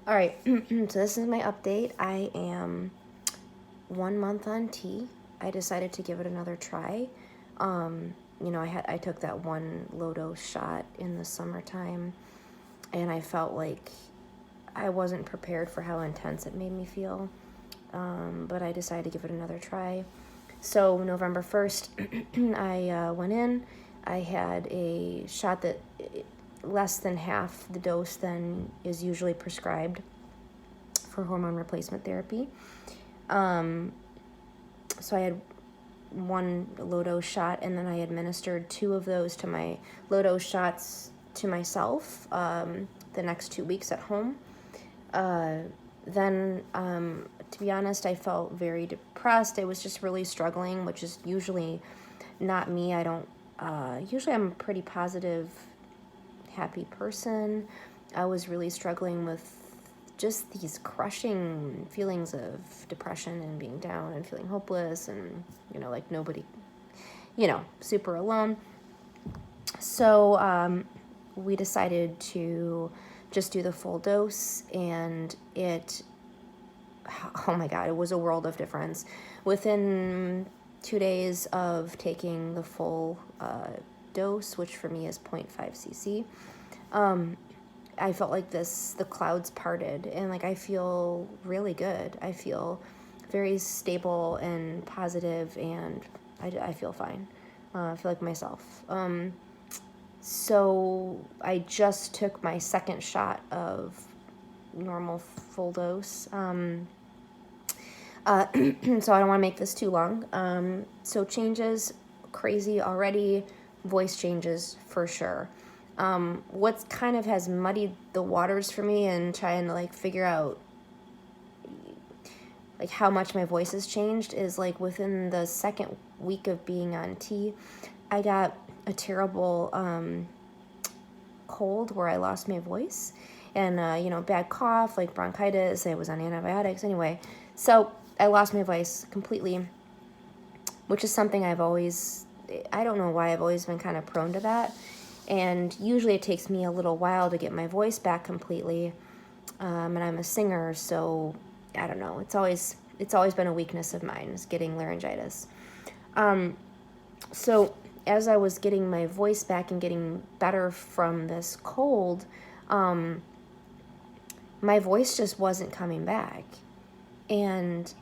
All right, so this is my update. I am 1 month on T. I decided to give it another try. I took that one low dose shot in the summertime, and I felt like I wasn't prepared for how intense it made me feel. But I decided to give it another try. So November 1st, I went in. I had a shot that less than half the dose than is usually prescribed for hormone replacement therapy. So I had one low dose shot, and then I administered 2 of those to my low dose shots to myself the next 2 weeks at home. Then, to be honest, I felt very depressed. I was just really struggling, which is usually not me. Usually I'm a pretty positive, happy person. I was really struggling with just these crushing feelings of depression and being down and feeling hopeless and, like nobody, super alone. So we decided to just do the full dose, and oh my God, it was a world of difference. Within 2 days of taking the full dose, which for me is 0.5 cc, I felt like the clouds parted, and like I feel really good. I feel very stable and positive, and I feel fine. I feel like myself. So I just took my second shot of normal full dose. So I don't want to make this too long. So changes, crazy already. Voice changes for sure. What kind of has muddied the waters for me and trying to like figure out like how much my voice has changed is like within the second week of being on T, I got a terrible cold where I lost my voice, and bad cough, like bronchitis. I was on antibiotics anyway, so I lost my voice completely, which is something I don't know why I've always been kind of prone to that, and usually it takes me a little while to get my voice back completely, and I'm a singer, so I don't know, it's always been a weakness of mine, is getting laryngitis. So as I was getting my voice back and getting better from this cold, my voice just wasn't coming back. And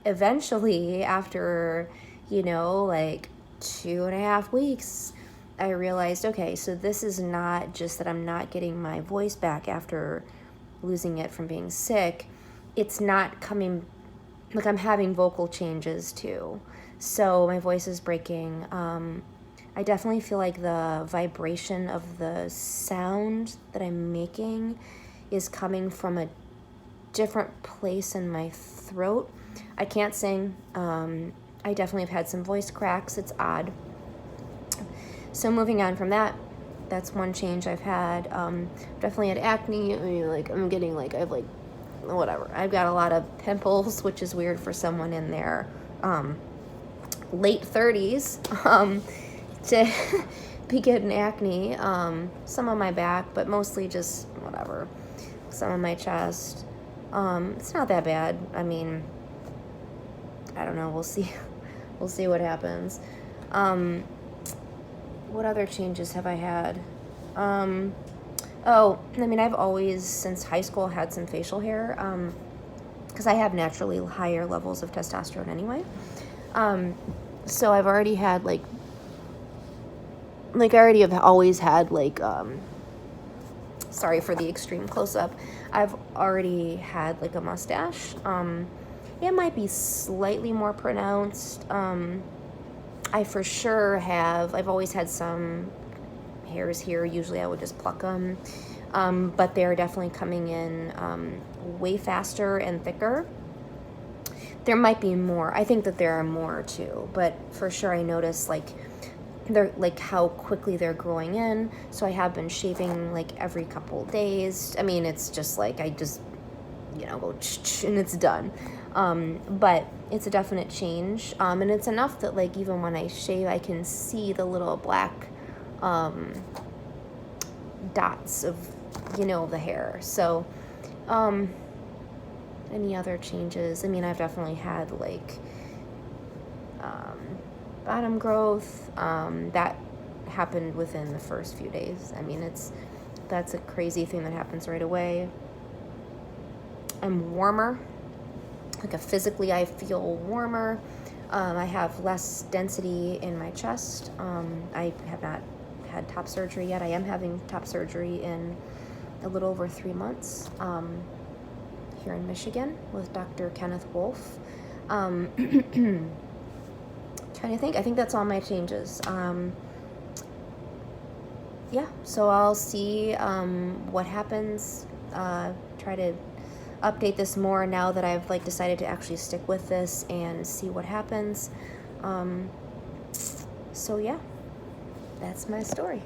eventually, after, like 2.5 weeks, I realized, okay, so this is not just that I'm not getting my voice back after losing it from being sick. It's not coming, like I'm having vocal changes too. So my voice is breaking. I definitely feel like the vibration of the sound that I'm making is coming from a different place in my throat. I can't sing. I definitely have had some voice cracks. It's odd. So moving on from that, that's one change I've had. Definitely had acne. I'm getting like, I've like, whatever. I've got a lot of pimples, which is weird for someone in their late 30s to be getting acne. Some on my back, but mostly just whatever. Some on my chest. It's not that bad. I mean, I don't know. We'll see. We'll see what happens. What other changes have I had? I've always, since high school, had some facial hair, because I have naturally higher levels of testosterone anyway. So I've already had, I already have always had, sorry for the extreme close-up, I've already had, a mustache. It might be slightly more pronounced. I for sure I've always had some hairs here. Usually I would just pluck them. But they're definitely coming in way faster and thicker. There might be more. I think that there are more too, but for sure I notice they're how quickly they're growing in. So I have been shaving every couple days. I mean, it's just I just go and it's done. But it's a definite change. And it's enough that even when I shave, I can see the little black dots of the hair. So, any other changes? I mean, I've definitely had like bottom growth. That happened within the first few days. I mean, that's a crazy thing that happens right away. I'm warmer. Like physically, I feel warmer. I have less density in my chest. I have not had top surgery yet. I am having top surgery in a little over 3 months here in Michigan with Dr. Kenneth Wolf. Trying to think. I think that's all my changes. Yeah, so I'll see what happens. Try to update this more now that I've like decided to actually stick with this and see what happens. So yeah, that's my story.